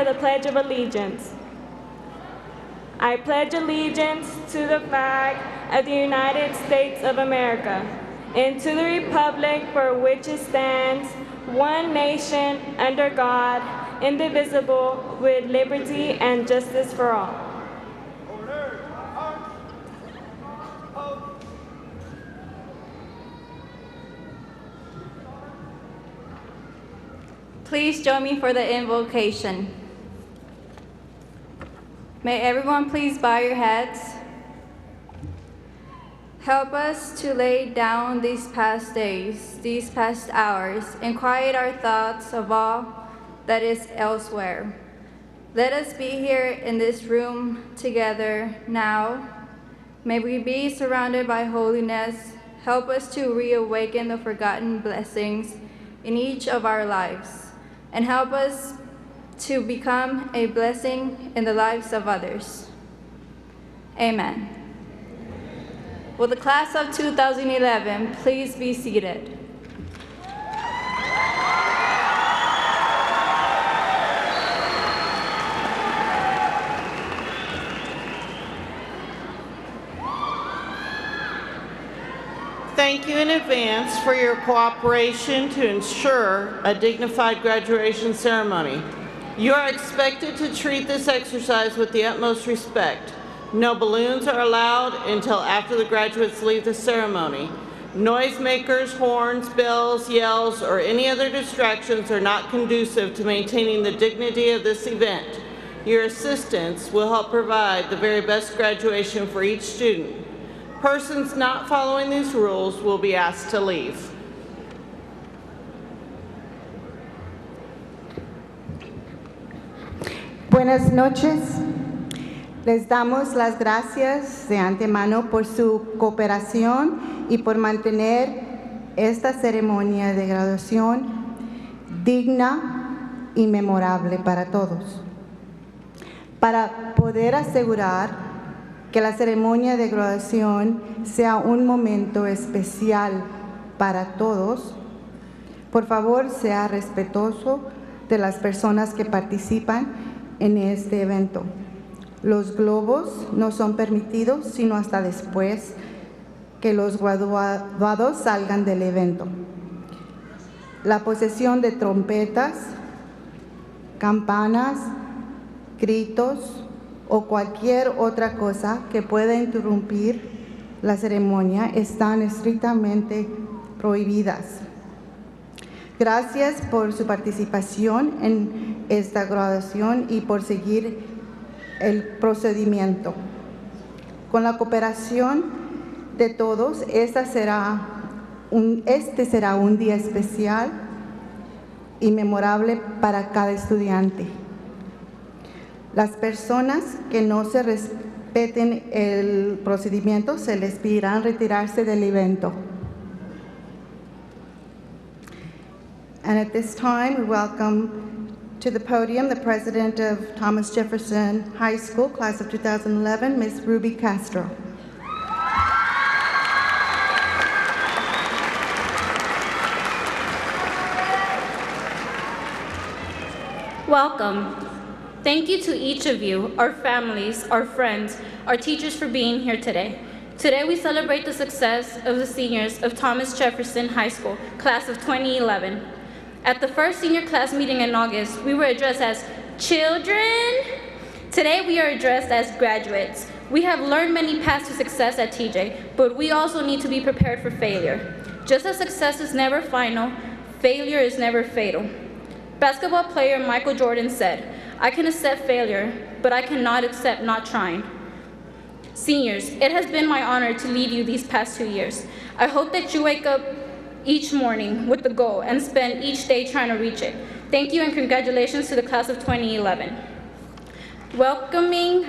for the Pledge of Allegiance. I pledge allegiance to the flag of the United States of America and to the republic for which it stands, one nation, under God, indivisible, with liberty and justice for all. Please join me for the invocation. May everyone please bow your heads. Help us to lay down these past days, these past hours, and quiet our thoughts of all that is elsewhere. Let us be here in this room together now. May we be surrounded by holiness. Help us to reawaken the forgotten blessings in each of our lives, and help us to become a blessing in the lives of others. Amen. Will the class of 2011 please be seated? Thank you in advance for your cooperation to ensure a dignified graduation ceremony. You are expected to treat this exercise with the utmost respect. No balloons are allowed until after the graduates leave the ceremony. Noisemakers, horns, bells, yells, or any other distractions are not conducive to maintaining the dignity of this event. Your assistance will help provide the very best graduation for each student. Persons not following these rules will be asked to leave. Buenas noches. Les damos las gracias de antemano por su cooperación y por mantener esta ceremonia de graduación digna y memorable para todos. Para poder asegurar que la ceremonia de graduación sea un momento especial para todos, por favor, sea respetuoso de las personas que participan en este evento. Los globos no son permitidos sino hasta después que los graduados salgan del evento. La posesión de trompetas, campanas, gritos o cualquier otra cosa que pueda interrumpir la ceremonia están estrictamente prohibidas. Gracias por su participación en esta graduación y por seguir el procedimiento. Con la cooperación de todos, este será un día especial y memorable para cada estudiante. Las personas que no se respeten el procedimiento se les pedirá retirarse del evento. And at this time, we welcome to the podium the president of Thomas Jefferson High School, class of 2011, Ms. Ruby Castro. Welcome. Thank you to each of you, our families, our friends, our teachers for being here today. Today we celebrate the success of the seniors of Thomas Jefferson High School, class of 2011. At the first senior class meeting in August, we were addressed as children. Today we are addressed as graduates. We have learned many paths to success at TJ, but we also need to be prepared for failure. Just as success is never final, failure is never fatal. Basketball player Michael Jordan said, "I can accept failure, but I cannot accept not trying." Seniors, it has been my honor to lead you these past 2 years. I hope that you wake up each morning with the goal and spend each day trying to reach it. Thank you and congratulations to the class of 2011. Welcoming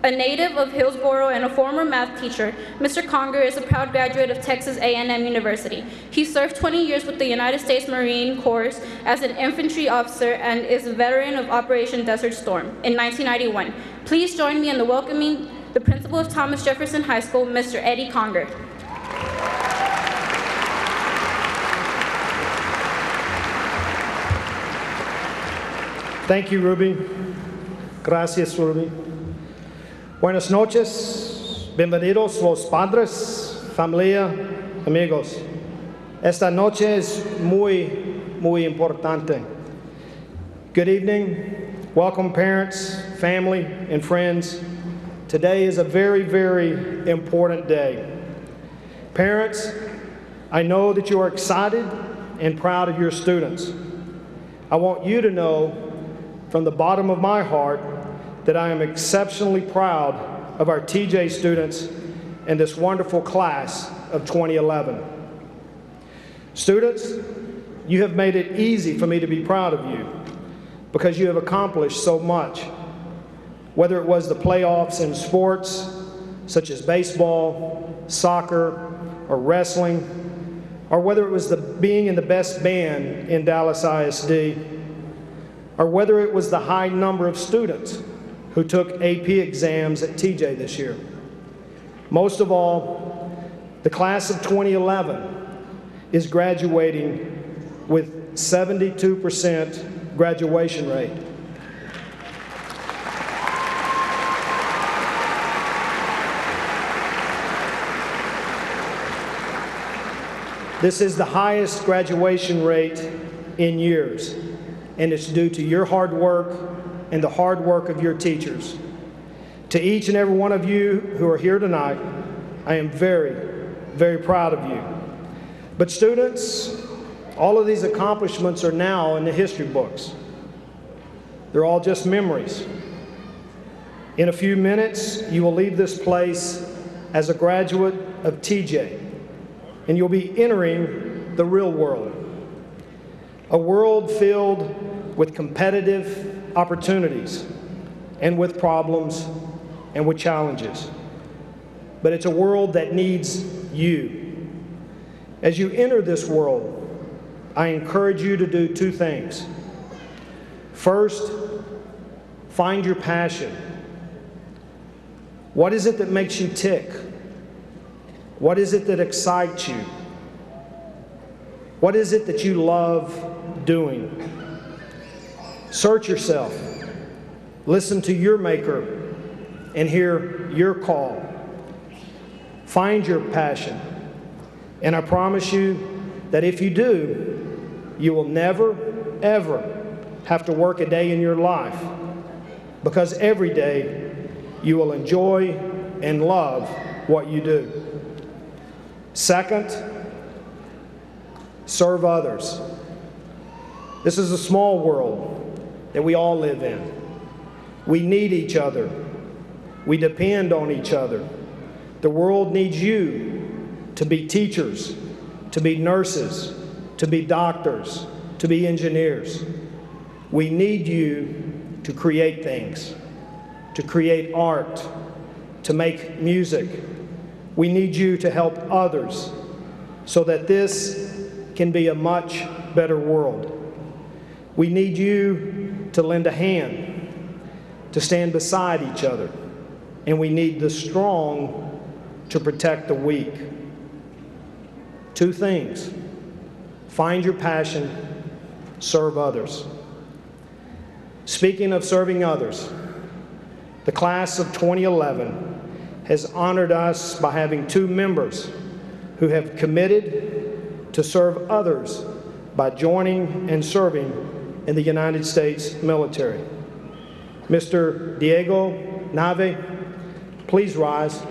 a native of Hillsborough and a former math teacher, Mr. Conger is a proud graduate of Texas A&M University. He served 20 years with the United States Marine Corps as an infantry officer and is a veteran of Operation Desert Storm in 1991. Please join me in welcoming the principal of Thomas Jefferson High School, Mr. Eddie Conger. Thank you, Ruby. Gracias, Ruby. Buenas noches. Bienvenidos los padres, familia, amigos. Esta noche es muy importante. Good evening. Welcome, parents, family, and friends. Today is a very important day. Parents, I know that you are excited and proud of your students. I want you to know from the bottom of my heart that I am exceptionally proud of our TJ students and this wonderful class of 2011. Students, you have made it easy for me to be proud of you because you have accomplished so much. Whether it was the playoffs in sports, such as baseball, soccer, or wrestling, or whether it was being in the best band in Dallas ISD, or whether it was the high number of students who took AP exams at TJ this year. Most of all, the class of 2011 is graduating with 72% graduation rate. This is the highest graduation rate in years, and it's due to your hard work and the hard work of your teachers. To each and every one of you who are here tonight, I am very proud of you. But students, all of these accomplishments are now in the history books. They're all just memories. In a few minutes, you will leave this place as a graduate of TJ, and you'll be entering the real world, a world filled with competitive opportunities and with problems and with challenges. But it's a world that needs you. As you enter this world, I encourage you to do two things. First, find your passion. What is it that makes you tick? What is it that excites you? What is it that you love doing? Search yourself. Listen to your Maker and hear your call. Find your passion. And I promise you that if you do, you will never, ever have to work a day in your life, because every day you will enjoy and love what you do. Second, serve others. This is a small world that we all live in. We need each other. We depend on each other. The world needs you to be teachers, to be nurses, to be doctors, to be engineers. We need you to create things, to create art, to make music. We need you to help others so that this can be a much better world. We need you to lend a hand, to stand beside each other, and we need the strong to protect the weak. Two things: find your passion, serve others. Speaking of serving others, the class of 2011 has honored us by having two members who have committed to serve others by joining and serving in the United States military. Mr. Diego Nave, please rise.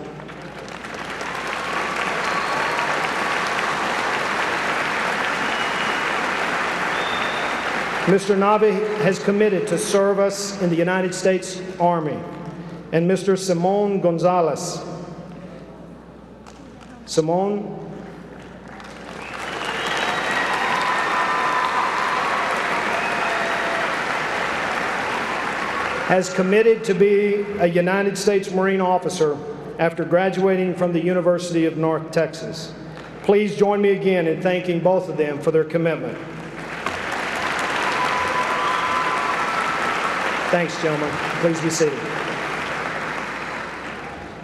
Mr. Nave has committed to serve us in the United States Army. And Mr. Simon Gonzalez. Simon. Has committed to be a United States Marine officer after graduating from the University of North Texas. Please join me again in thanking both of them for their commitment. Thanks, gentlemen. Please be seated.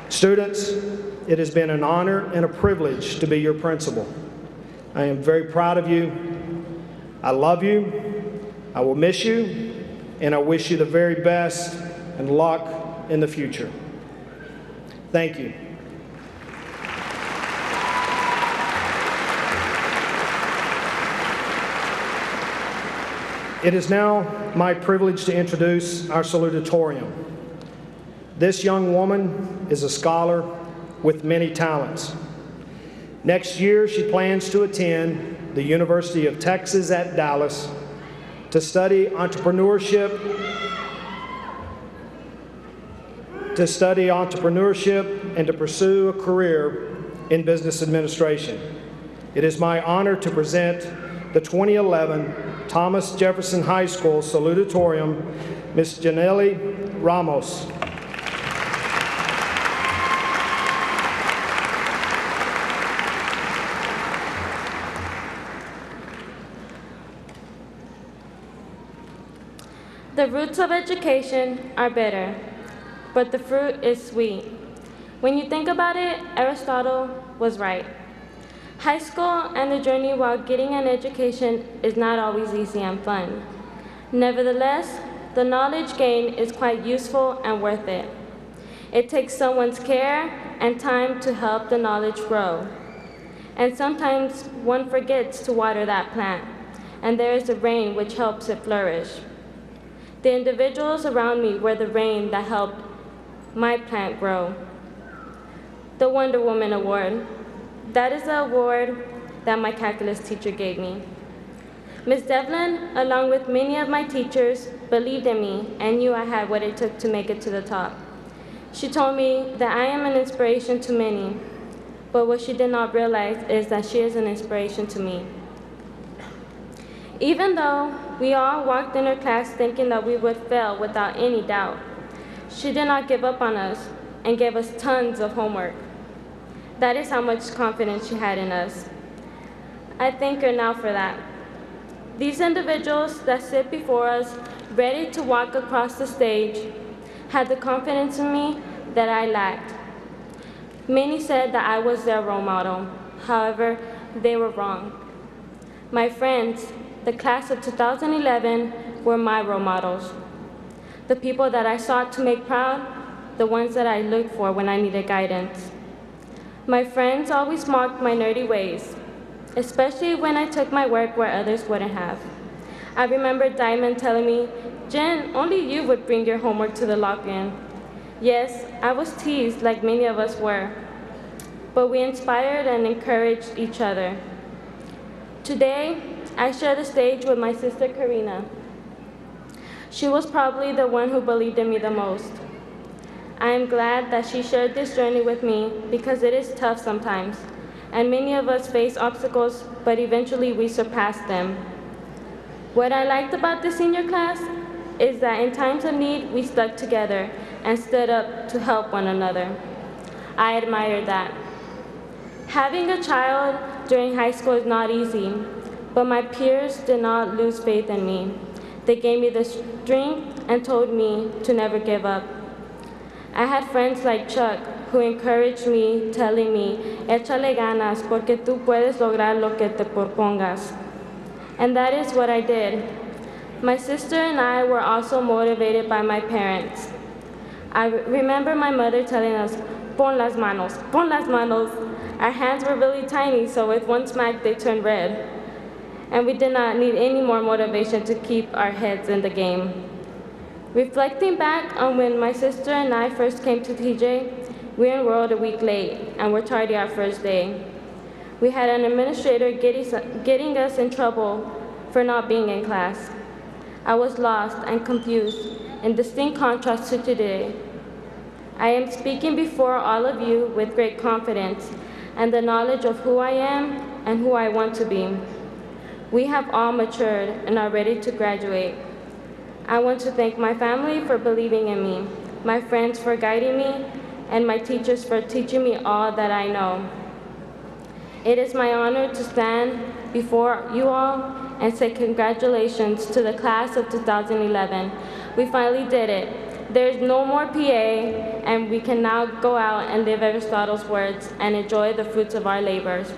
Students, it has been an honor and a privilege to be your principal. I am very proud of you. I love you. I will miss you. and I wish you the very best and luck in the future. Thank you. It is now my privilege to introduce our salutatorian. This young woman is a scholar with many talents. Next year, she plans to attend the University of Texas at Dallas to study entrepreneurship and to pursue a career in business administration. It is my honor to present the 2011 Thomas Jefferson High School Salutatorian, Ms. Janelle Ramos. The roots of education are bitter, but the fruit is sweet. When you think about it, Aristotle was right. High school and the journey while getting an education is not always easy and fun. Nevertheless, the knowledge gained is quite useful and worth it. It takes someone's care and time to help the knowledge grow. And sometimes one forgets to water that plant, and there is the rain which helps it flourish. The individuals around me were the rain that helped my plant grow. The Wonder Woman Award. That is the award that my calculus teacher gave me. Ms. Devlin, along with many of my teachers, believed in me and knew I had what it took to make it to the top. She told me that I am an inspiration to many, but what she did not realize is that she is an inspiration to me. Even though we all walked in her class thinking that we would fail without any doubt, she did not give up on us and gave us tons of homework. That is how much confidence she had in us. I thank her now for that. These individuals that sit before us, ready to walk across the stage, had the confidence in me that I lacked. Many said that I was their role model. However, they were wrong. My friends, the class of 2011, were my role models. The people that I sought to make proud, the ones that I looked for when I needed guidance. My friends always mocked my nerdy ways, especially when I took my work where others wouldn't have. I remember Diamond telling me, "Jen, only you would bring your homework to the lock-in." Yes, I was teased like many of us were, but we inspired and encouraged each other. Today, I share the stage with my sister Karina. She was probably the one who believed in me the most. I am glad that she shared this journey with me because it is tough sometimes, and many of us face obstacles, but eventually we surpass them. What I liked about the senior class is that in times of need, we stuck together and stood up to help one another. I admire that. Having a child during high school is not easy, but my peers did not lose faith in me. They gave me the strength and told me to never give up. I had friends like Chuck who encouraged me, telling me, "Échale ganas, porque tú puedes lograr lo que te propongas." And that is what I did. My sister and I were also motivated by my parents. I remember my mother telling us, "Pon las manos, pon las manos." Our hands were really tiny, so with one smack, they turned red. And we did not need any more motivation to keep our heads in the game. Reflecting back on when my sister and I first came to TJ, we enrolled a week late and were tardy our first day. We had an administrator getting us in trouble for not being in class. I was lost and confused, in distinct contrast to today. I am speaking before all of you with great confidence and the knowledge of who I am and who I want to be. We have all matured and are ready to graduate. I want to thank my family for believing in me, my friends for guiding me, and my teachers for teaching me all that I know. It is my honor to stand before you all and say congratulations to the class of 2011. We finally did it. There is no more PA, and we can now go out and live Aristotle's words and enjoy the fruits of our labors.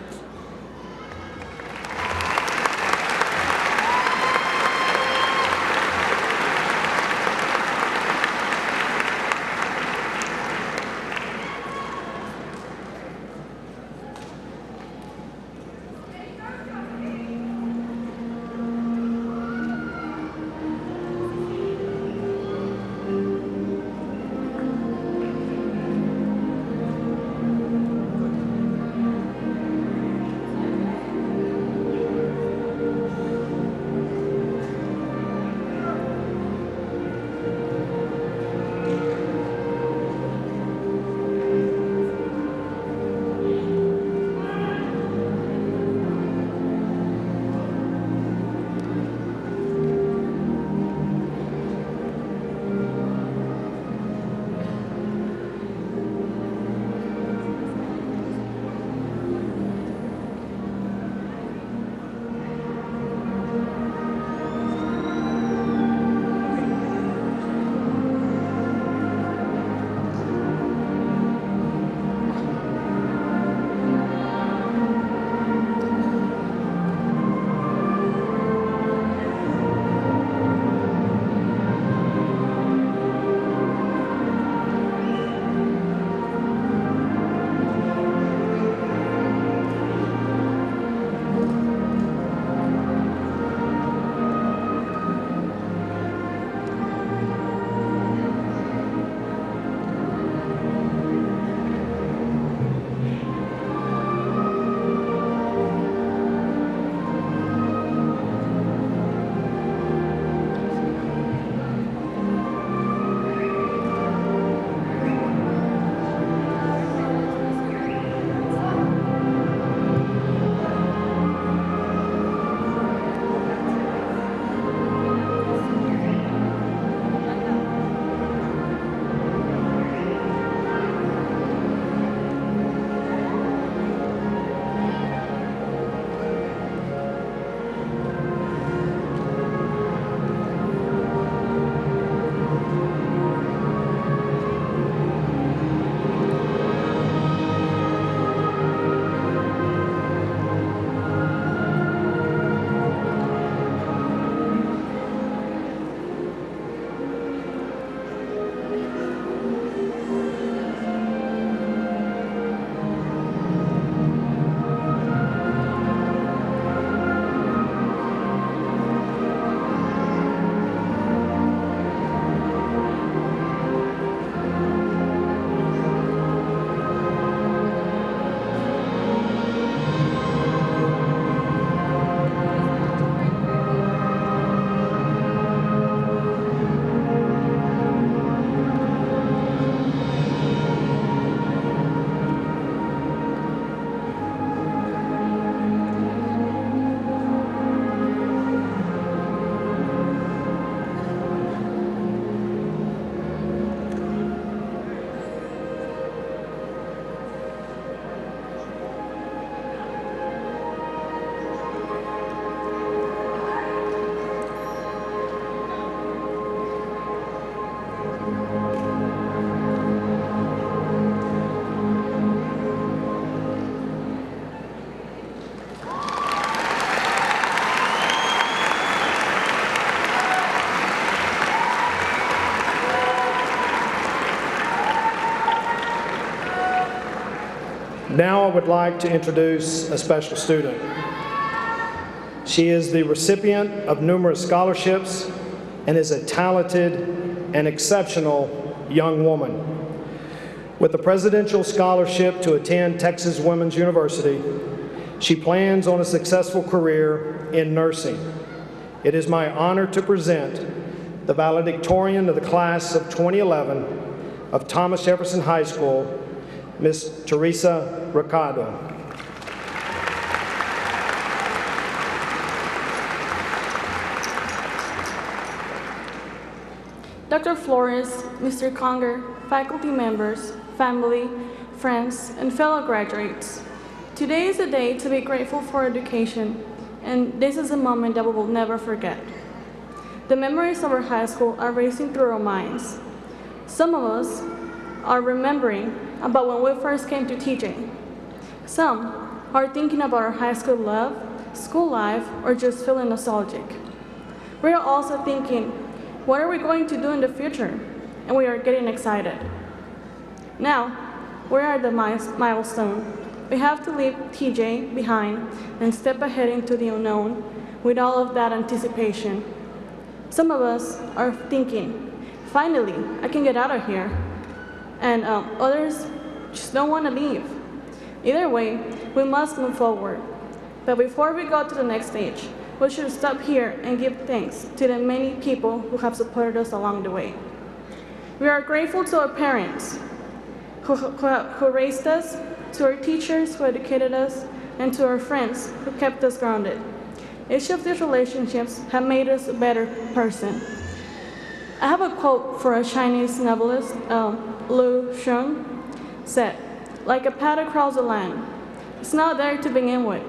Now I would like to introduce a special student. She is the recipient of numerous scholarships and is a talented and exceptional young woman. With a presidential scholarship to attend Texas Women's University, she plans on a successful career in nursing. It is my honor to present the valedictorian of the class of 2011 of Thomas Jefferson High School, Ms. Teresa Ricardo. Dr. Flores, Mr. Conger, faculty members, family, friends, and fellow graduates. Today is a day to be grateful for education, and this is a moment that we will never forget. The memories of our high school are racing through our minds. Some of us are remembering about when we first came to teaching. Some are thinking about our high school love, school life, or just feeling nostalgic. We are also thinking, what are we going to do in the future? And we are getting excited. Now, we are at the milestone. We have to leave TJ behind and step ahead into the unknown with all of that anticipation. Some of us are thinking, finally, I can get out of here. And others just don't want to leave. Either way, we must move forward. But before we go to the next stage, we should stop here and give thanks to the many people who have supported us along the way. We are grateful to our parents who raised us, to our teachers who educated us, and to our friends who kept us grounded. Each of these relationships have made us a better person. I have a quote for a Chinese novelist, Lu Xun, said, "Like a path across the land, it's not there to begin with,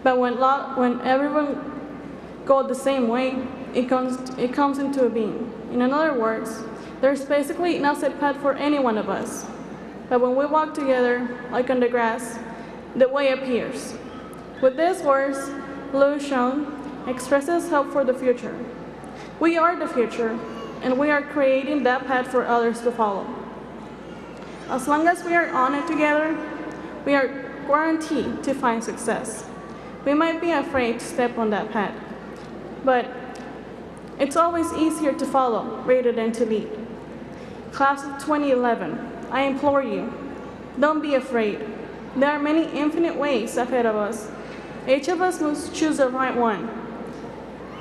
but when everyone goes the same way, it comes into being." In other words, there's basically no set path for any one of us. But when we walk together, like on the grass, the way appears. With these words, Lu Xun expresses hope for the future. We are the future, and we are creating that path for others to follow. As long as we are on it together, we are guaranteed to find success. We might be afraid to step on that path, but it's always easier to follow rather than to lead. Class of 2011, I implore you, don't be afraid. There are many infinite ways ahead of us. Each of us must choose the right one.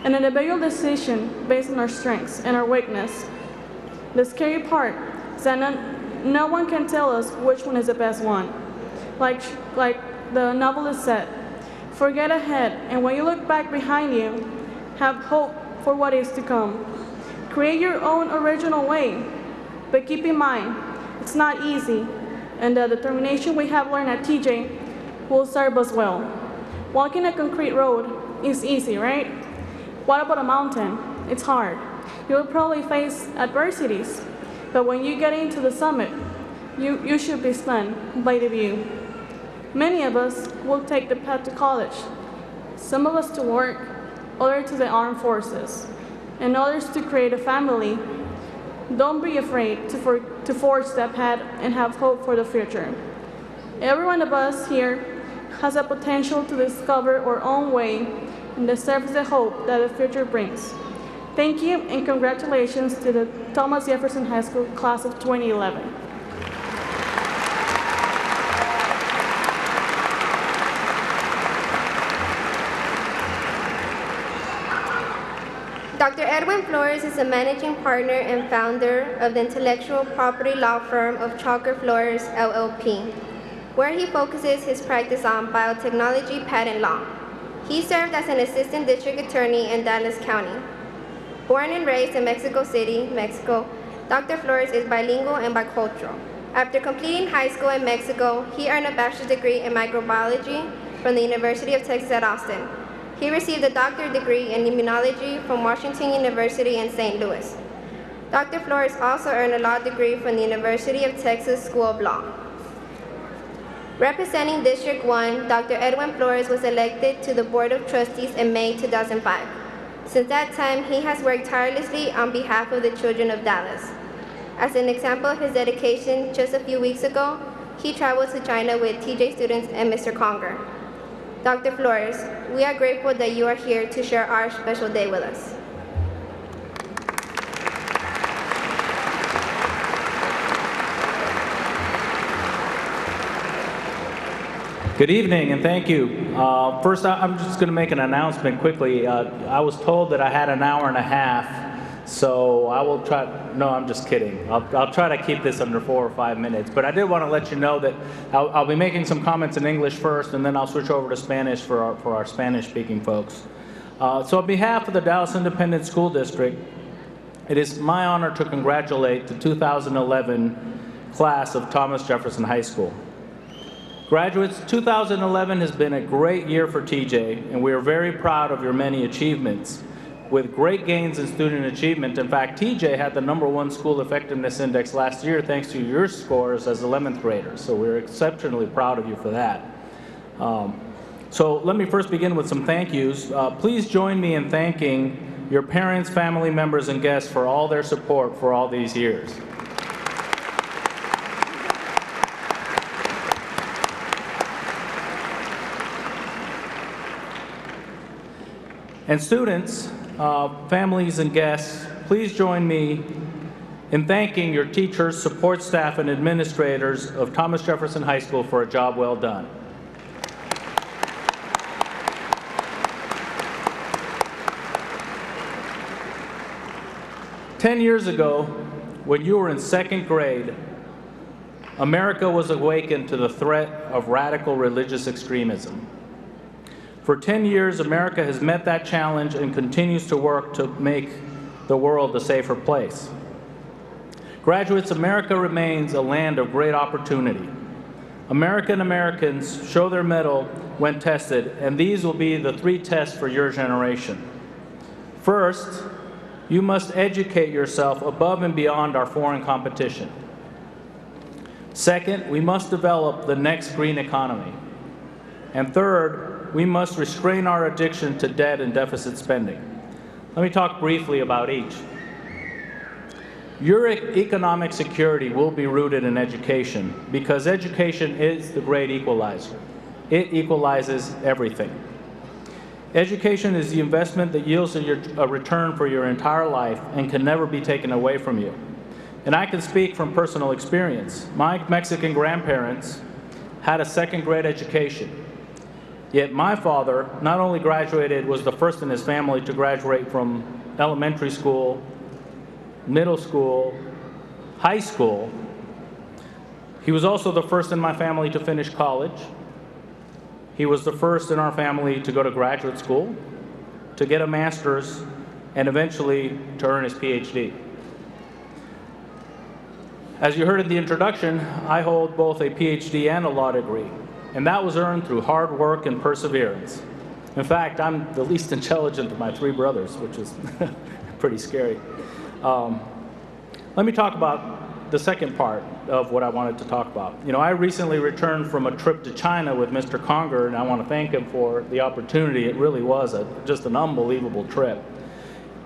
An individual decision based on our strengths and our weakness. The scary part is that no one can tell us which one is the best one. Like the novelist said, forget ahead, and when you look back behind you, have hope for what is to come. Create your own original way, but keep in mind, it's not easy, and the determination we have learned at TJ will serve us well. Walking a concrete road is easy, right? What about a mountain? It's hard. You'll probably face adversities, but when you get into the summit, you should be stunned by the view. Many of us will take the path to college, some of us to work, others to the armed forces, and others to create a family. Don't be afraid to forge that path and have hope for the future. Every one of us here has a potential to discover our own way and deserves the hope that the future brings. Thank you and congratulations to the Thomas Jefferson High School class of 2011. Dr. Edwin Flores is the managing partner and founder of the intellectual property law firm of Chalker Flores, LLP, where he focuses his practice on biotechnology patent law. He served as an assistant district attorney in Dallas County. Born and raised in Mexico City, Mexico, Dr. Flores is bilingual and bicultural. After completing high school in Mexico, he earned a bachelor's degree in microbiology from the University of Texas at Austin. He received a doctorate degree in immunology from Washington University in St. Louis. Dr. Flores also earned a law degree from the University of Texas School of Law. Representing District 1, Dr. Edwin Flores was elected to the Board of Trustees in May 2005. Since that time, he has worked tirelessly on behalf of the children of Dallas. As an example of his dedication, just a few weeks ago, he traveled to China with TJ students and Mr. Conger. Dr. Flores, we are grateful that you are here to share our special day with us. Good evening, and thank you. First, I'm just going to make an announcement quickly. I was told that I had an hour and a half, so I will try. No, I'm just kidding. I'll try to keep this under 4 or 5 minutes. But I did want to let you know that I'll be making some comments in English first, and then I'll switch over to Spanish for our Spanish-speaking folks. So on behalf of the Dallas Independent School District, it is my honor to congratulate the 2011 class of Thomas Jefferson High School. Graduates, 2011 has been a great year for TJ, and we are very proud of your many achievements. With great gains in student achievement, in fact, TJ had the #1 school effectiveness index last year thanks to your scores as 11th graders, so we're exceptionally proud of you for that. So let me first begin with some thank yous. Please join me in thanking your parents, family members, and guests for all their support for all these years. And students, families, and guests, please join me in thanking your teachers, support staff, and administrators of Thomas Jefferson High School for a job well done. "10 years ago, when you were in 2nd grade, America was awakened to the threat of radical religious extremism. For 10 years, America has met that challenge and continues to work to make the world a safer place. Graduates, America remains a land of great opportunity. Americans show their mettle when tested, and these will be the 3 tests for your generation. First, you must educate yourself above and beyond our foreign competition. Second, we must develop the next green economy. And third, we must restrain our addiction to debt and deficit spending." Let me talk briefly about each. Your economic security will be rooted in education because education is the great equalizer. It equalizes everything. Education is the investment that yields a return for your entire life and can never be taken away from you. And I can speak from personal experience. My Mexican grandparents had a 2nd grade education. Yet my father not only was the first in his family to graduate from elementary school, middle school, high school, he was also the first in my family to finish college. He was the first in our family to go to graduate school, to get a master's, and eventually to earn his PhD. As you heard in the introduction, I hold both a PhD and a law degree. And that was earned through hard work and perseverance. In fact, I'm the least intelligent of my 3 brothers, which is pretty scary. Let me talk about the second part of what I wanted to talk about. You know, I recently returned from a trip to China with Mr. Conger, and I want to thank him for the opportunity. It really was just an unbelievable trip.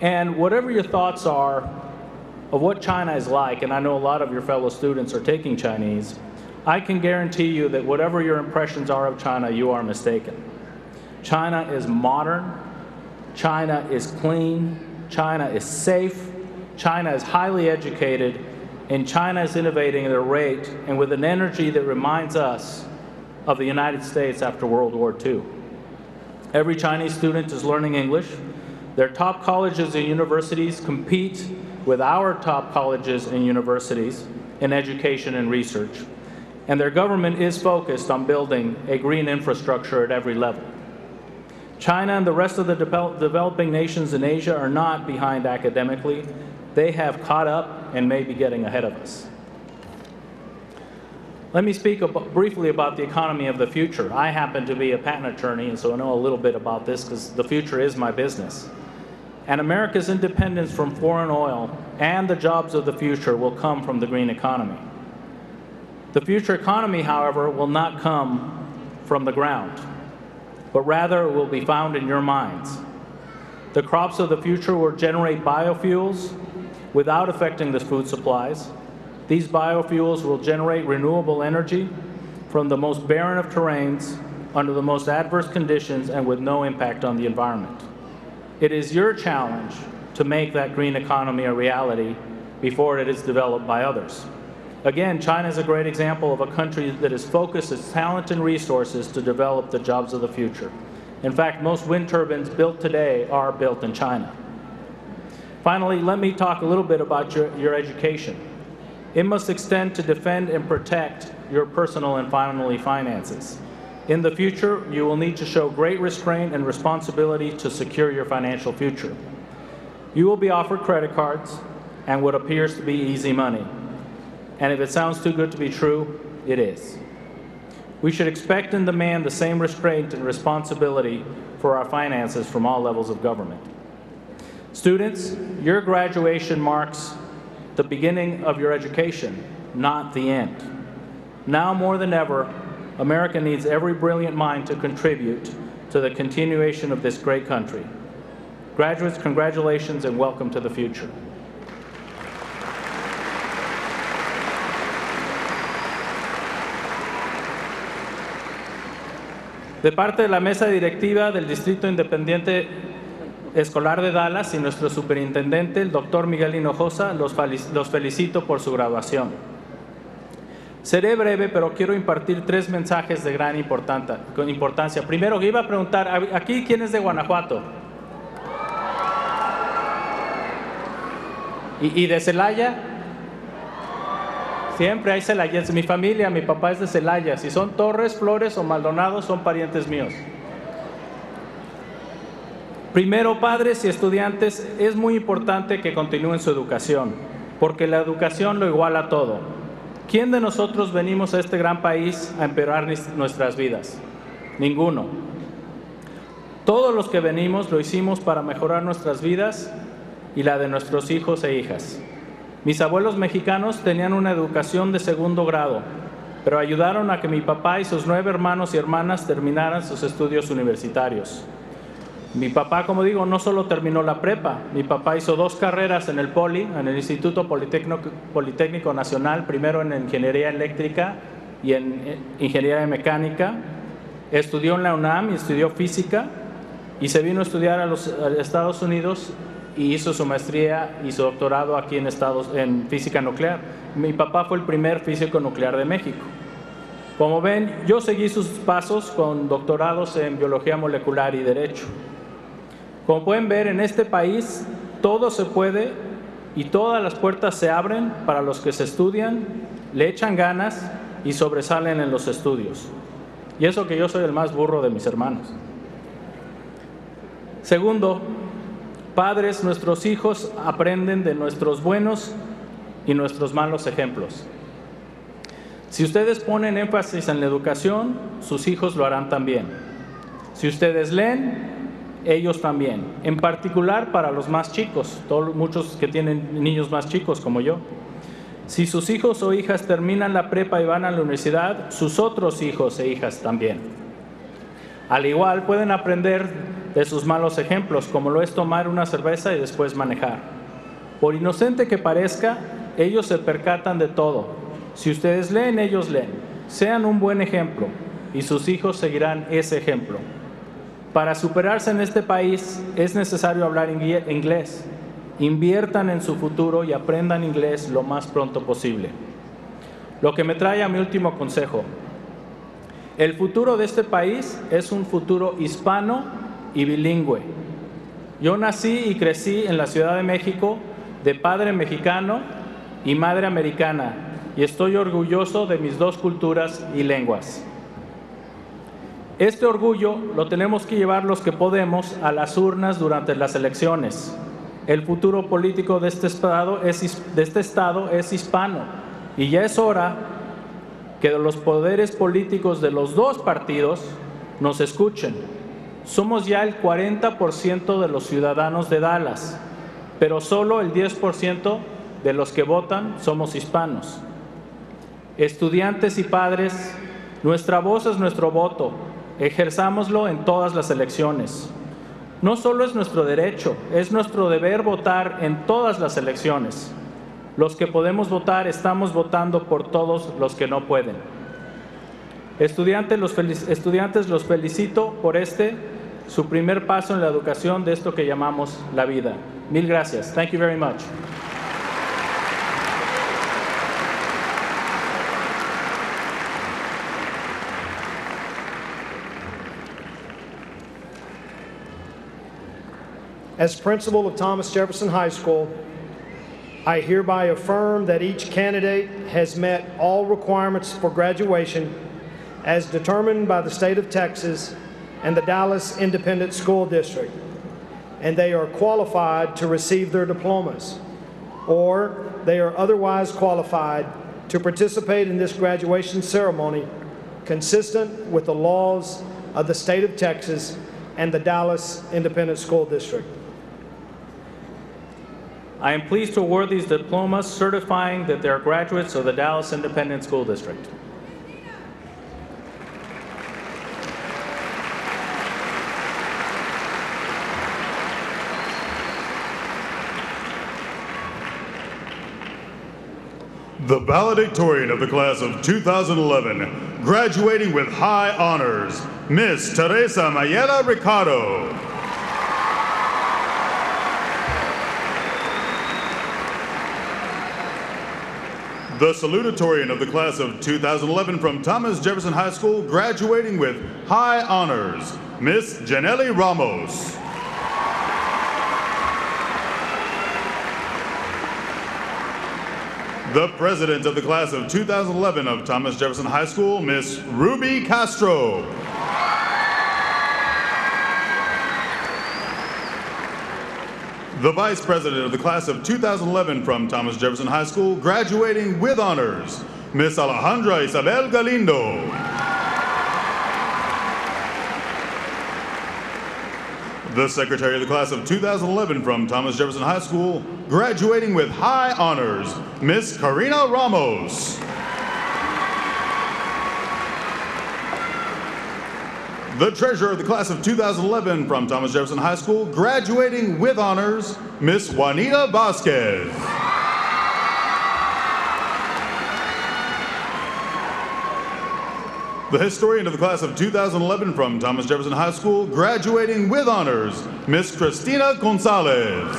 And whatever your thoughts are of what China is like, and I know a lot of your fellow students are taking Chinese, I can guarantee you that whatever your impressions are of China, you are mistaken. China is modern, China is clean, China is safe, China is highly educated, and China is innovating at a rate and with an energy that reminds us of the United States after World War II. Every Chinese student is learning English. Their top colleges and universities compete with our top colleges and universities in education and research. And their government is focused on building a green infrastructure at every level. China and the rest of the developing nations in Asia are not behind academically. They have caught up and may be getting ahead of us. Let me speak briefly about the economy of the future. I happen to be a patent attorney, and so I know a little bit about this because the future is my business. And America's independence from foreign oil and the jobs of the future will come from the green economy. The future economy, however, will not come from the ground, but rather will be found in your minds. The crops of the future will generate biofuels without affecting the food supplies. These biofuels will generate renewable energy from the most barren of terrains, under the most adverse conditions, and with no impact on the environment. It is your challenge to make that green economy a reality before it is developed by others. Again, China is a great example of a country that has focused its talent and resources to develop the jobs of the future. In fact, most wind turbines built today are built in China. Finally, let me talk a little bit about your education. It must extend to defend and protect your personal and family finances. In the future, you will need to show great restraint and responsibility to secure your financial future. You will be offered credit cards and what appears to be easy money. And if it sounds too good to be true, it is. We should expect and demand the same restraint and responsibility for our finances from all levels of government. Students, your graduation marks the beginning of your education, not the end. Now more than ever, America needs every brilliant mind to contribute to the continuation of this great country. Graduates, congratulations and welcome to the future. De parte de la mesa directiva del Distrito Independiente Escolar de Dallas y nuestro superintendente, el doctor Miguel Hinojosa, los felicito por su graduación. Seré breve, pero quiero impartir 3 mensajes de gran importancia. Primero, que iba a preguntar, ¿aquí quién es de Guanajuato? ¿Y de Celaya? Siempre hay celayenses. Mi familia, mi papá es de Celaya. Si son Torres, Flores o Maldonado, son parientes míos. Primero, padres y estudiantes, es muy importante que continúen su educación, porque la educación lo iguala todo. ¿Quién de nosotros venimos a este gran país a empeorar nuestras vidas? Ninguno. Todos los que venimos lo hicimos para mejorar nuestras vidas y la de nuestros hijos e hijas. Mis abuelos mexicanos tenían una educación de 2º grado, pero ayudaron a que mi papá y sus 9 hermanos y hermanas terminaran sus estudios universitarios. Mi papá, como digo, no solo terminó la prepa, mi papá hizo 2 carreras en el Poli, en el Instituto Politécnico Nacional, primero en Ingeniería Eléctrica y en Ingeniería Mecánica. Estudió en la UNAM y estudió física y se vino a estudiar a los Estados Unidos y hizo su maestría y su doctorado aquí en física nuclear. Mi papá fue el primer físico nuclear de México. Como ven, yo seguí sus pasos con doctorados en biología molecular y derecho. Como pueden ver, en este país todo se puede y todas las puertas se abren para los que se estudian, le echan ganas y sobresalen en los estudios. Y eso que yo soy el más burro de mis hermanos. Segundo, padres, nuestros hijos aprenden de nuestros buenos y nuestros malos ejemplos. Si ustedes ponen énfasis en la educación, sus hijos lo harán también. Si ustedes leen, ellos también. En particular para los más chicos, muchos que tienen niños más chicos como yo. Si sus hijos o hijas terminan la prepa y van a la universidad, sus otros hijos e hijas también. Al igual pueden aprender de sus malos ejemplos, como lo es tomar una cerveza y después manejar. Por inocente que parezca, ellos se percatan de todo. Si ustedes leen, ellos leen. Sean un buen ejemplo y sus hijos seguirán ese ejemplo. Para superarse en este país es necesario hablar inglés. Inviertan en su futuro y aprendan inglés lo más pronto posible. Lo que me trae a mi último consejo. El futuro de este país es un futuro hispano y bilingüe. Yo nací y crecí en la Ciudad de México de padre mexicano y madre americana y estoy orgulloso de mis 2 culturas y lenguas. Este orgullo lo tenemos que llevar los que podemos a las urnas durante las elecciones. El futuro político de este estado es hispano y ya es hora que los poderes políticos de los 2 partidos nos escuchen. Somos ya el 40% de los ciudadanos de Dallas, pero solo el 10% de los que votan somos hispanos. Estudiantes y padres, nuestra voz es nuestro voto. Ejerzámoslo en todas las elecciones. No solo es nuestro derecho, es nuestro deber votar en todas las elecciones. Los que podemos votar estamos votando por todos los que no pueden. Estudiantes, los felicito por su primer paso en la educación de esto que llamamos la vida. Mil gracias. Thank you very much. As principal of Thomas Jefferson High School, I hereby affirm that each candidate has met all requirements for graduation as determined by the state of Texas and the Dallas Independent School District, and they are qualified to receive their diplomas, or they are otherwise qualified to participate in this graduation ceremony consistent with the laws of the state of Texas and the Dallas Independent School District. I am pleased to award these diplomas certifying that they are graduates of the Dallas Independent School District. The valedictorian of the class of 2011, graduating with high honors, Miss Teresa Mayela Ricardo. The salutatorian of the class of 2011 from Thomas Jefferson High School, graduating with high honors, Miss Janelli Ramos. The president of the class of 2011 of Thomas Jefferson High School, Miss Ruby Castro. The vice president of the class of 2011 from Thomas Jefferson High School, graduating with honors, Miss Alejandra Isabel Galindo. The secretary of the class of 2011 from Thomas Jefferson High School, graduating with high honors, Miss Karina Ramos. The treasurer of the class of 2011 from Thomas Jefferson High School, graduating with honors, Miss Juanita Vasquez. The historian of the class of 2011 from Thomas Jefferson High School, graduating with honors, Miss Cristina Gonzalez.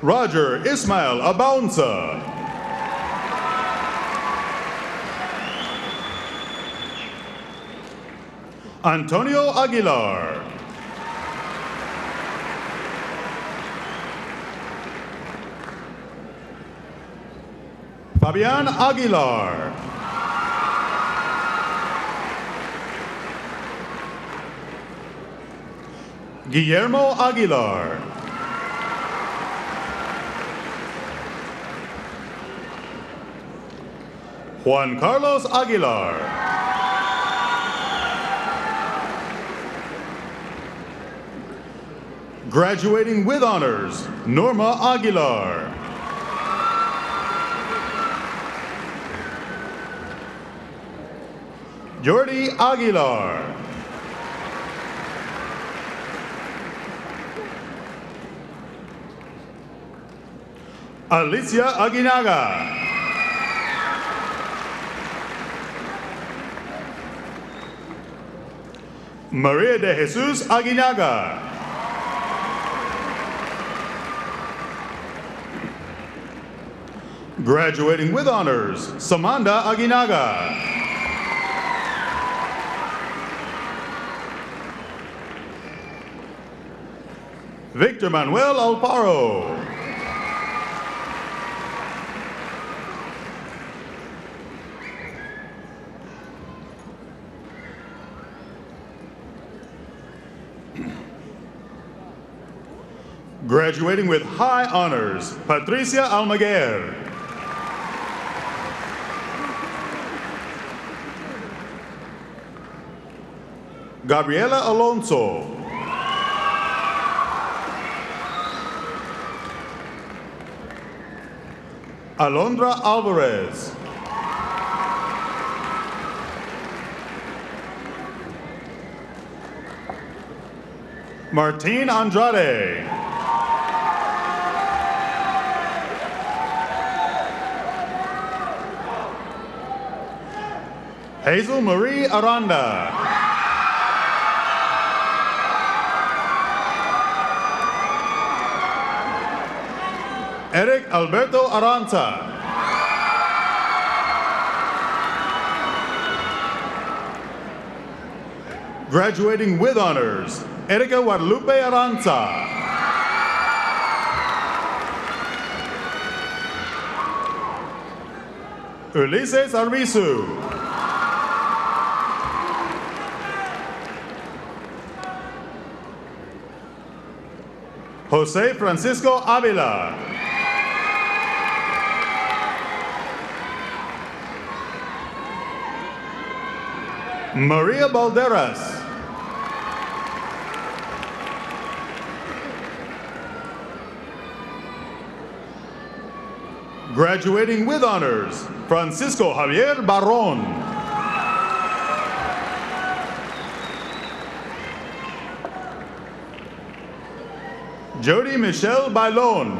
Roger Ismael Abounza. Antonio Aguilar. Fabian Aguilar. Guillermo Aguilar. Juan Carlos Aguilar. Graduating with honors, Norma Aguilar. Jordi Aguilar. Alicia Aguinaga. Maria de Jesus Aguinaga. Graduating with honors, Samanda Aguinaga. Victor Manuel Alfaro. Graduating with high honors, Patricia Almaguer. Gabriela Alonso. Alondra Alvarez. Martine Andrade. Hazel Marie Aranda. Eric Alberto Aranza. Graduating with honors, Erika Guadalupe Aranza. Ulises Arbizu. Jose Francisco Avila. Maria Balderas. Graduating with honors, Francisco Javier Barron. Jody Michelle Bailon.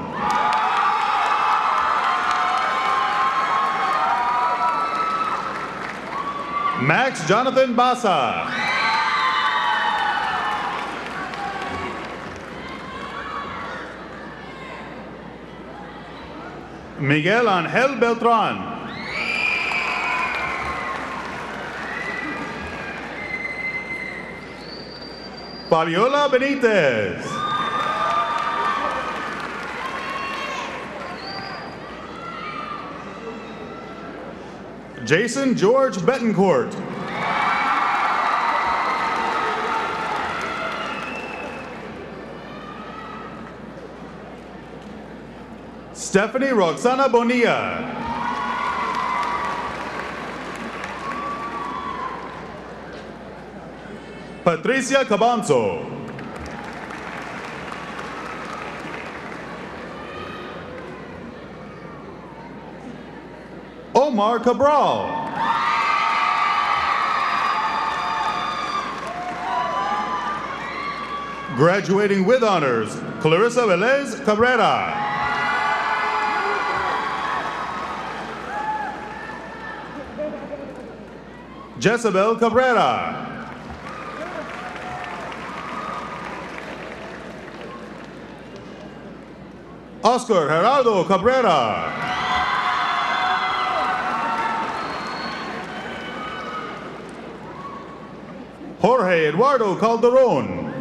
Max Jonathan Basa. Miguel Angel Beltran. Fabiola Benitez. Jason George Betancourt. Stephanie Roxana Bonilla. Patricia Cabanzo. Omar Cabral. Graduating with honors, Clarissa Velez Cabrera. Jezebel Cabrera. Oscar Gerardo Cabrera. Jorge Eduardo Calderon.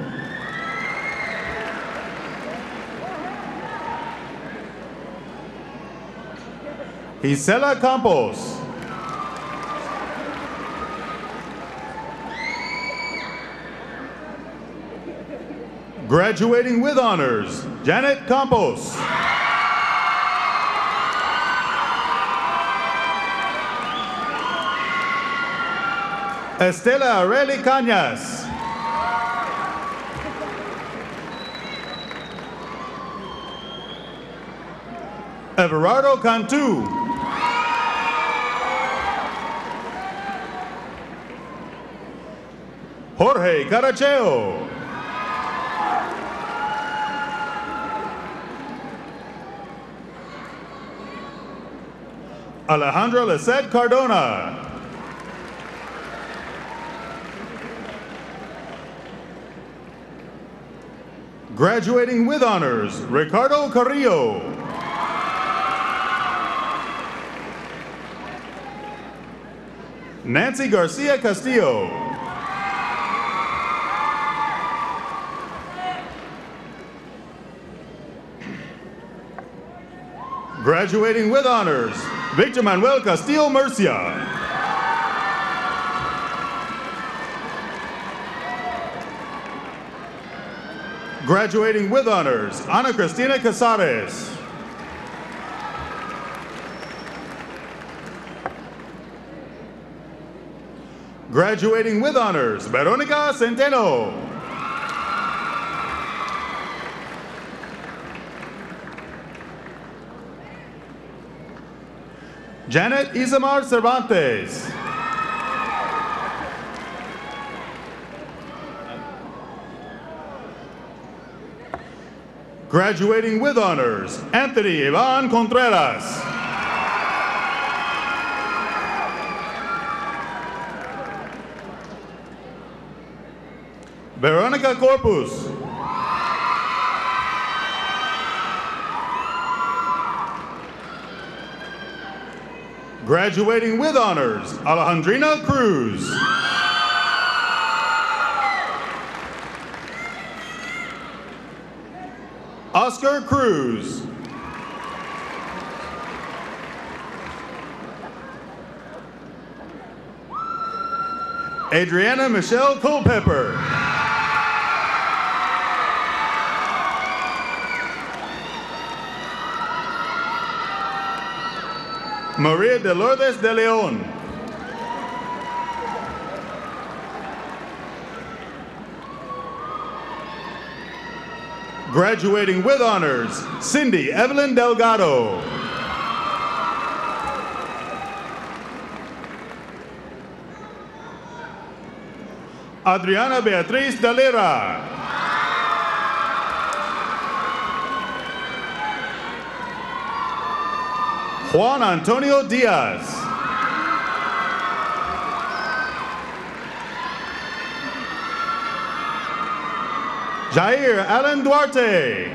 Gisela Campos. Graduating with honors, Janet Campos. Estela Areli Cañas. Everardo Cantu. Jorge Caracheo. Alejandra Lisette Cardona. Graduating with honors, Ricardo Carrillo. Nancy Garcia Castillo. Graduating with honors, Victor Manuel Castillo Murcia. Graduating with honors, Ana Cristina Casares. Graduating with honors, Veronica Centeno. Janet Isamar Cervantes. Graduating with honors, Anthony Ivan Contreras. Veronica Corpus. Graduating with honors, Alejandrina Cruz. Oscar Cruz. Adriana Michelle Culpepper. Maria de Lourdes de Leon. Graduating with honors, Cindy Evelyn Delgado. Adriana Beatriz Dalera. Juan Antonio Diaz. Jair Alan Duarte.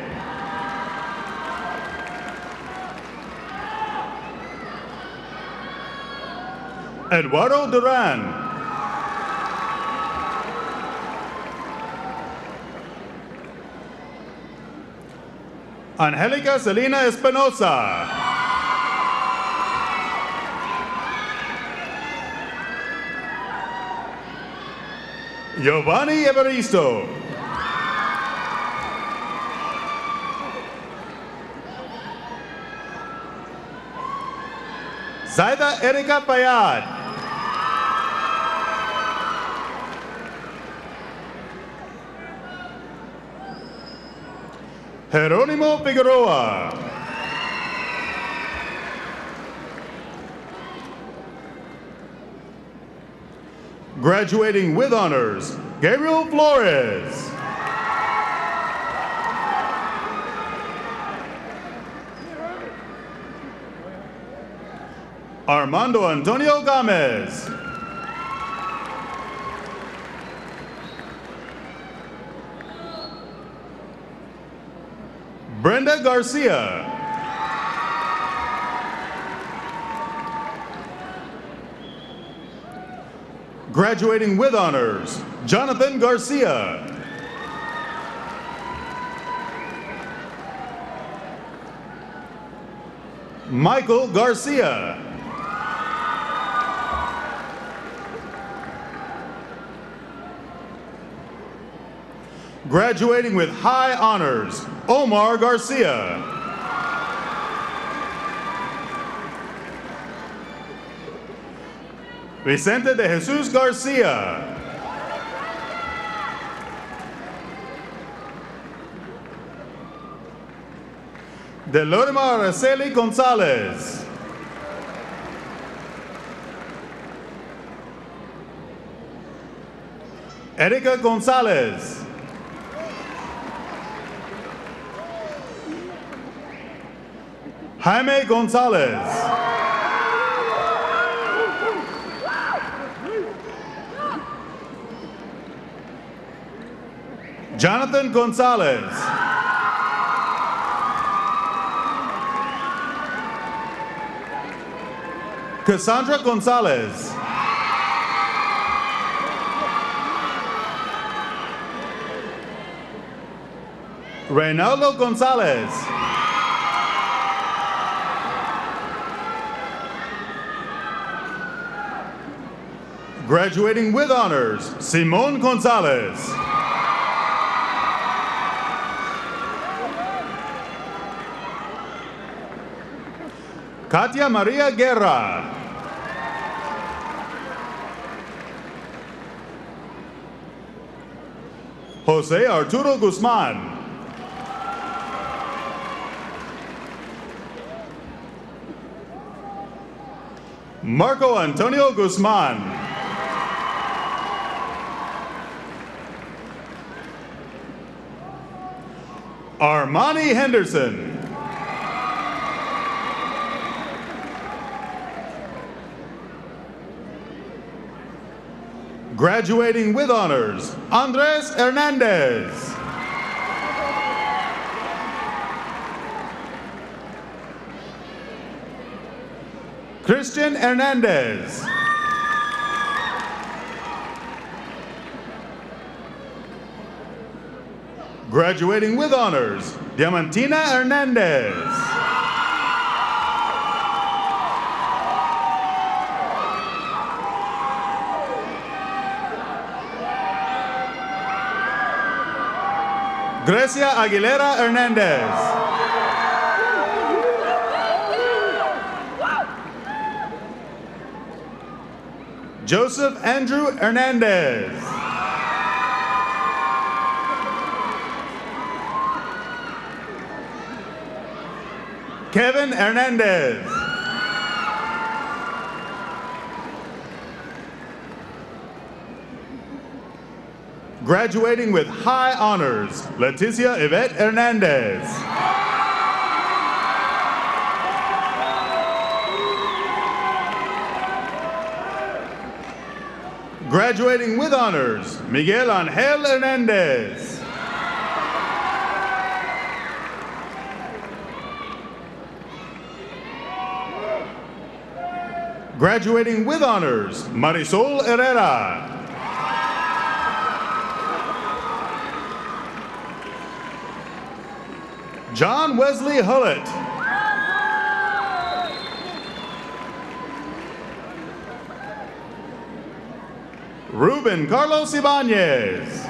Eduardo Duran. Angelica Selena Espinosa. Giovanni Evaristo. Zaida Erika Payad. Jerónimo Figueroa. Graduating with honors, Gabriel Flores. Armando Antonio Gomez. Brenda Garcia. Graduating with honors, Jonathan Garcia. Michael Garcia. Graduating with high honors, Omar Garcia. Vicente de Jesus Garcia. De Lorima Araceli Gonzalez. Erika Gonzalez. Jaime Gonzalez. Jonathan Gonzalez. Cassandra Gonzalez. Reynaldo Gonzalez. Graduating with honors, Simon Gonzalez. Katia Maria Guerra. Jose Arturo Guzman. Marco Antonio Guzman. Armani Henderson. Graduating with honors, Andres Hernandez. Christian Hernandez. Graduating with honors, Diamantina Hernandez. Grecia Aguilera Hernandez. Joseph Andrew Hernandez. Kevin Hernandez. Graduating with high honors, Leticia Yvette Hernandez. Graduating with honors, Miguel Angel Hernandez. Graduating with honors, Marisol Herrera. John Wesley Hullett. Ruben Carlos Ibanez.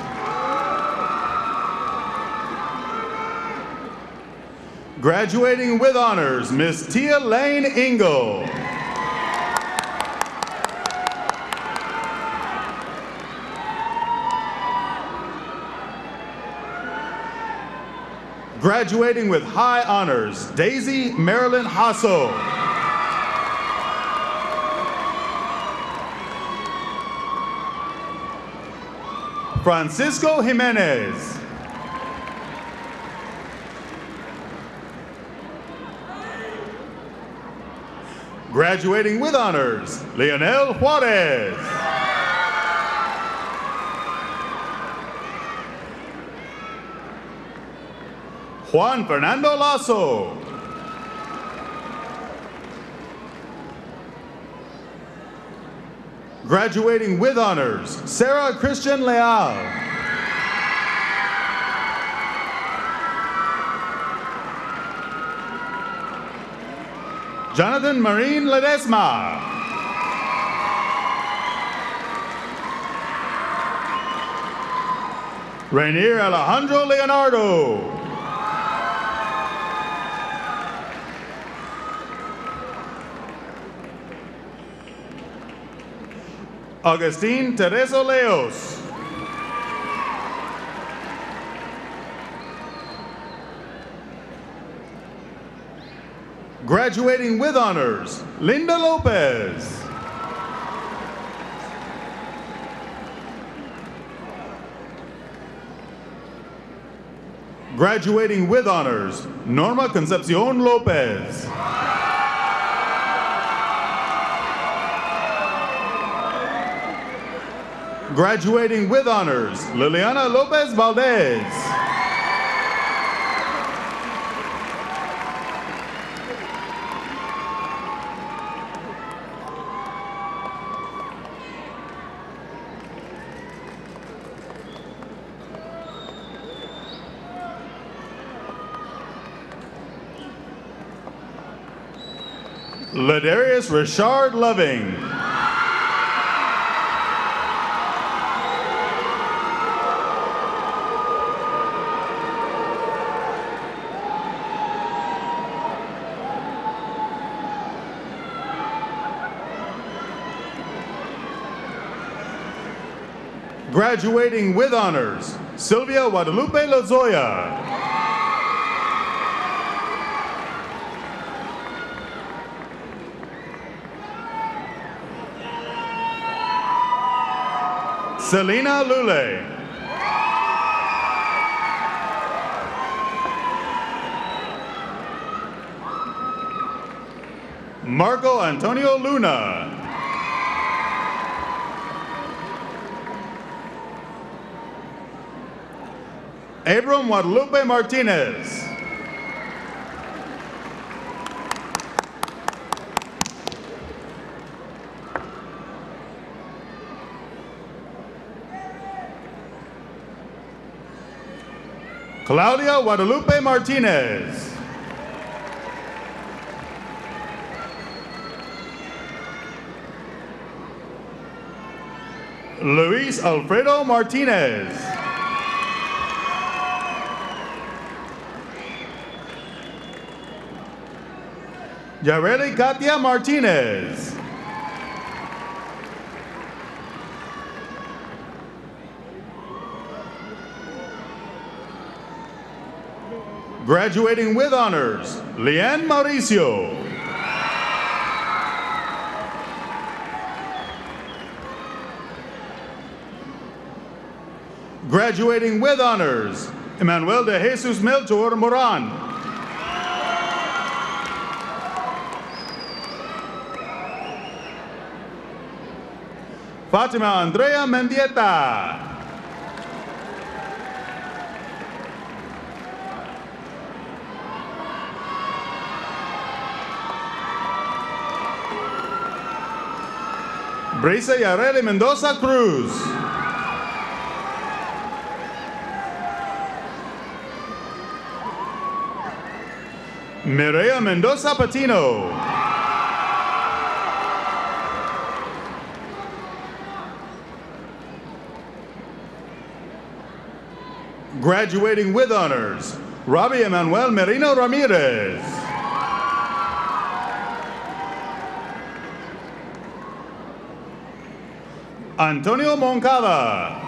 Graduating with honors, Miss Tia Lane Ingle. Graduating with high honors, Daisy Marilyn Hasso. Francisco Jimenez. Graduating with honors, Leonel Juarez. Juan Fernando Lasso. Graduating with honors, Sarah Christian Leal. Jonathan Marine Ledesma. Rainier Alejandro Leonardo. Agustin Tereso Leos. Graduating with honors, Linda Lopez. Graduating with honors, Norma Concepcion Lopez. Graduating with honors, Liliana Lopez Valdez. Ladarius Richard Loving. Graduating with honors, Sylvia Guadalupe Lozoya. Selena Lule. Marco Antonio Luna. Abram Guadalupe Martinez. Claudia Guadalupe Martinez. Luis Alfredo Martinez. Yareli Katia Martinez. Graduating with honors, Leanne Mauricio. Graduating with honors, Emmanuel de Jesus Melchor Moran. Fatima Andrea Mendieta. Brisa Yareli Mendoza Cruz. Mireya Mendoza Patino. Graduating with honors, Robbie Emanuel Merino Ramirez. Antonio Moncada.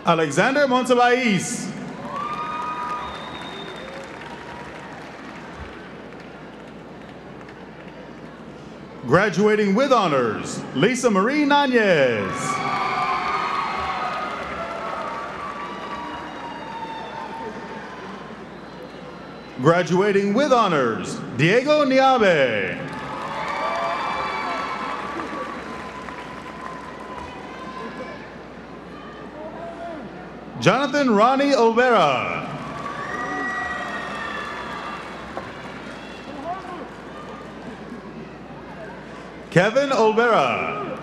Alexander Monsalais. Graduating with honors, Lisa Marie Nanez. Graduating with honors, Diego Niabe. Jonathan Ronnie Olvera. Kevin Olvera.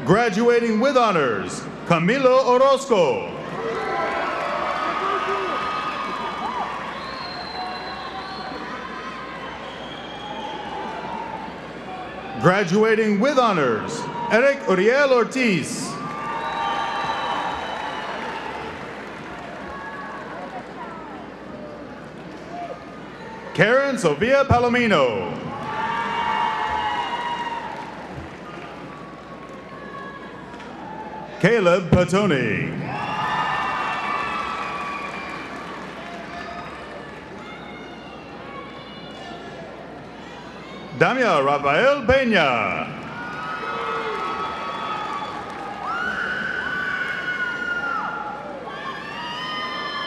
Graduating with honors, Camilo Orozco. Graduating with honors, Eric Uriel Ortiz. Karen Sofia Palomino. Caleb Patoni. Damia Rafael Peña.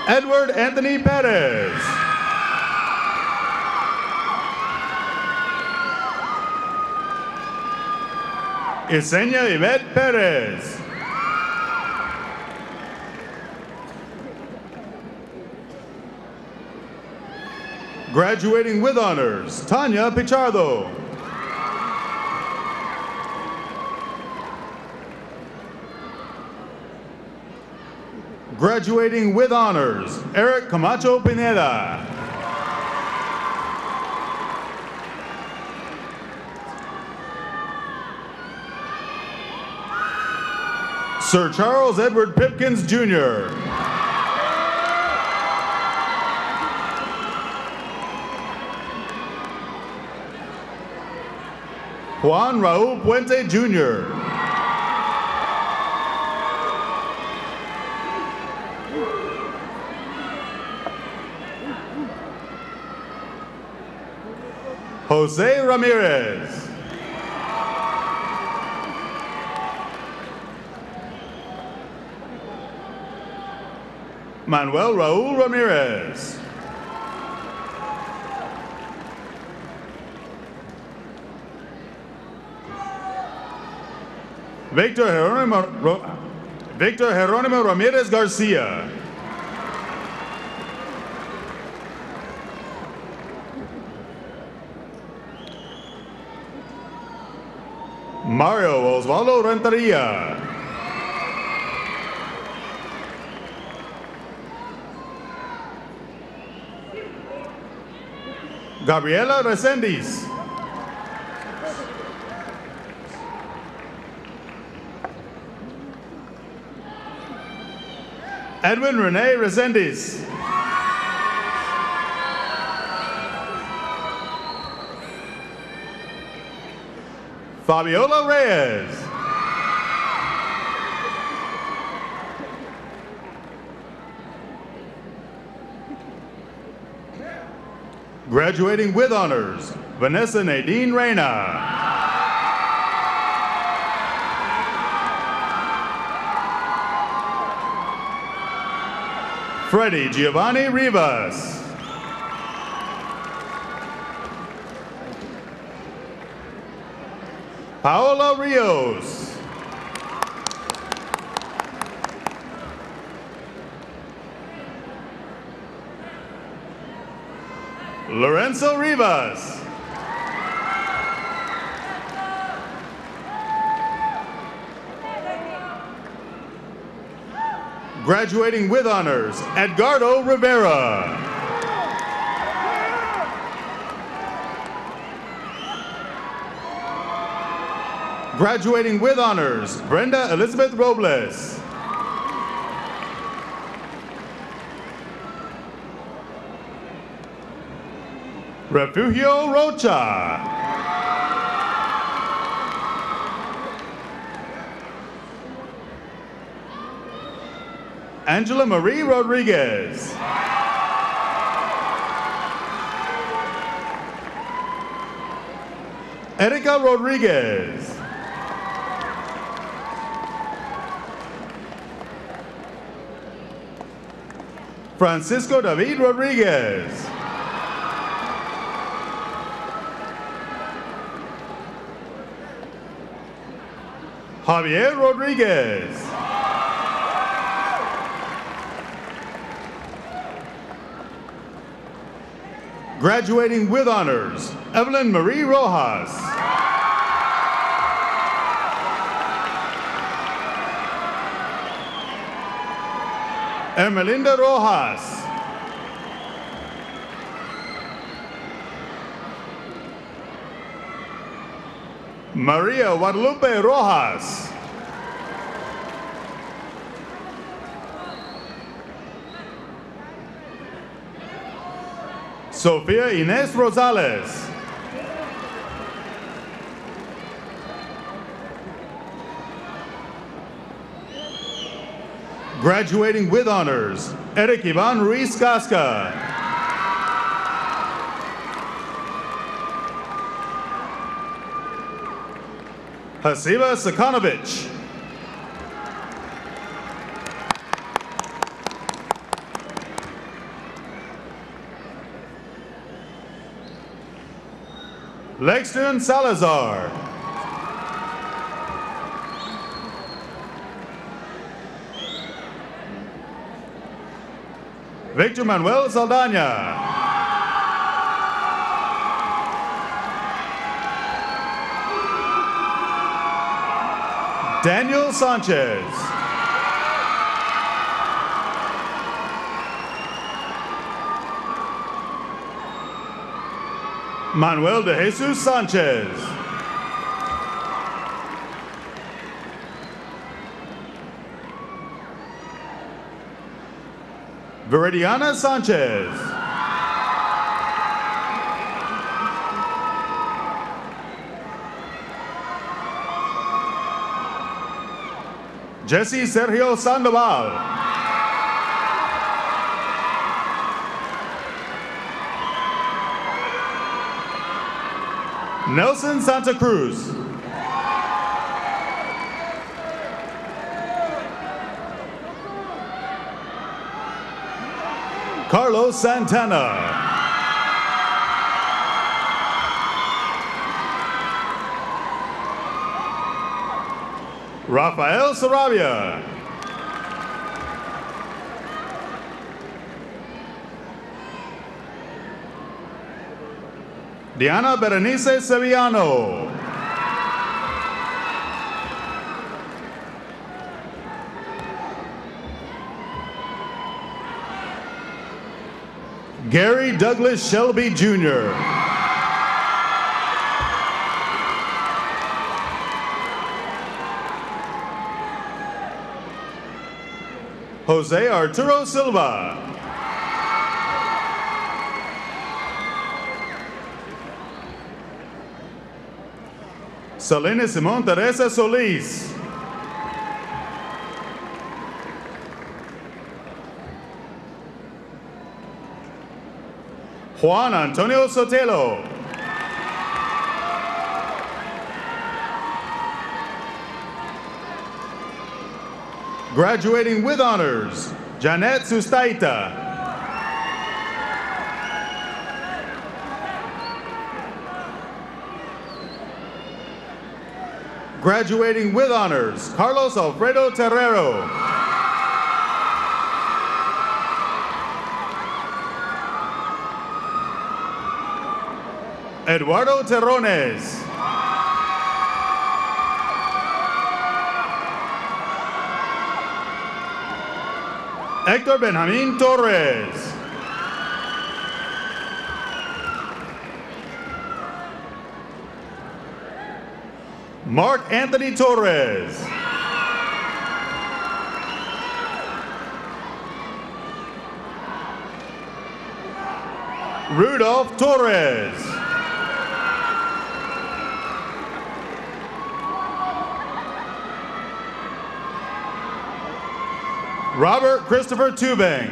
Edward Anthony Perez. Yesenia Yvette Perez. Graduating with honors, Tanya Pichardo. Graduating with honors, Eric Camacho Pineda. Sir Charles Edward Pipkins, Jr. Juan Raul Puente, Jr. Jose Ramirez. Manuel Raul Ramirez. Victor Jeronimo Ramirez Garcia. Mario Osvaldo Renteria. Gabriela Resendiz. Edwin Rene Resendiz. Fabiola Reyes. Graduating with honors, Vanessa Nadine Reyna. Freddie Giovanni Rivas. Paola Rios. Lorenzo Rivas. Graduating with honors, Edgardo Rivera. Graduating with honors, Brenda Elizabeth Robles. Refugio Rocha. Angela Marie Rodriguez. Erika Rodriguez. Francisco David Rodriguez. Javier Rodriguez. Graduating with honors, Evelyn Marie Rojas. Ermelinda Rojas. Maria Guadalupe Rojas. Sofia Inés Rosales. Graduating with honors, Eric Ivan Ruiz Casca. Hasiba Sakanovich. Lexton Salazar. Victor Manuel Saldana. Daniel Sanchez. Manuel de Jesus Sanchez. Viridiana Sanchez. Jesse Sergio Sandoval. Nelson Santa Cruz. Carlos Santana. Rafael Sarabia. Diana Berenice Sevillano. Gary Douglas Shelby Jr. Jose Arturo Silva. Selena Simón Teresa Solis. Juan Antonio Sotelo. Graduating with honors, Janet Sustaita. Graduating with honors, Carlos Alfredo Terrero. Eduardo Terrones. Héctor Benjamín Torres. Mark Anthony Torres. Rudolph Torres. Robert Christopher Tubing.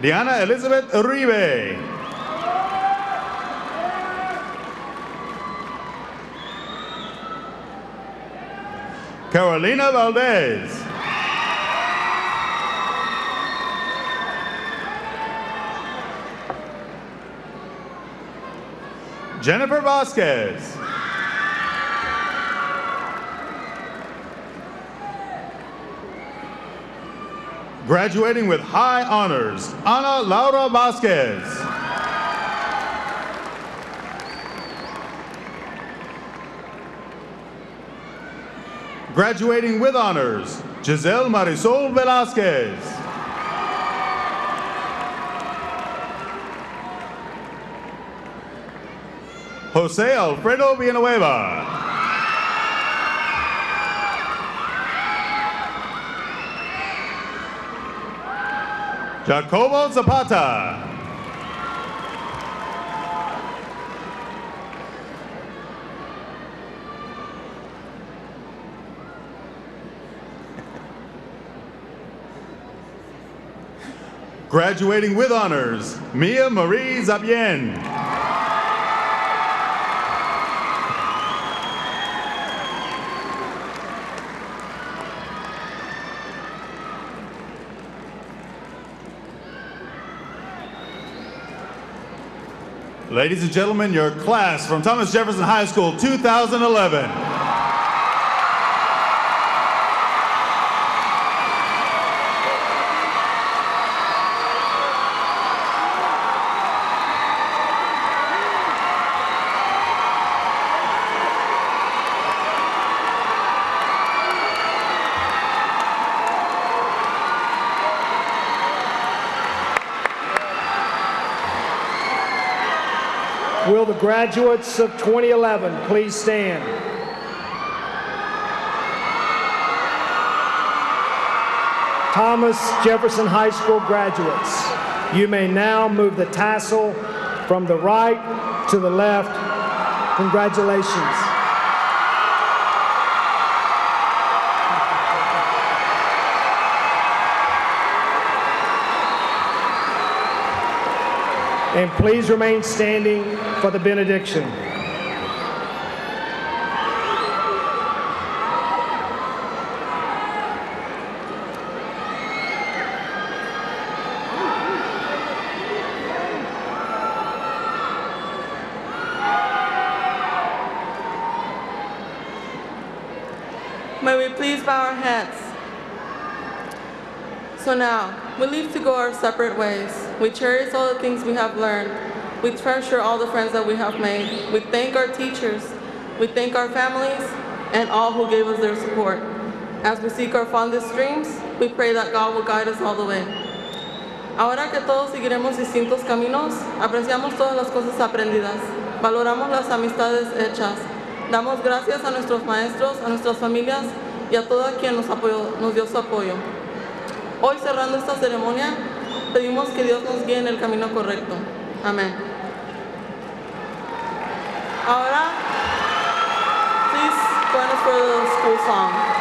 Diana Elizabeth Uribe. Carolina Valdez. Jennifer Vasquez. Graduating with high honors, Ana Laura Vasquez. Graduating with honors, Giselle Marisol Velasquez. Jose Alfredo Villanueva. Jacobo Zapata. Graduating with honors, Mia Marie Zabien. Ladies and gentlemen, your class from Thomas Jefferson High School 2011. Will the graduates of 2011 please stand? Thomas Jefferson High School graduates, you may now move the tassel from the right to the left. Congratulations. And please remain standing for the benediction. May we please bow our heads. So now, we leave to go our separate ways. We cherish all the things we have learned. We treasure all the friends that we have made. We thank our teachers. We thank our families and all who gave us their support. As we seek our fondest dreams, we pray that God will guide us all the way. Ahora que todos seguiremos distintos caminos, apreciamos todas las cosas aprendidas, valoramos las amistades hechas, damos gracias a nuestros maestros, a nuestras familias y a toda quien nos dio su apoyo. Hoy, cerrando esta ceremonia, pedimos que Dios nos guíe en el camino correcto. Amén. Ahora, please join us for the school song.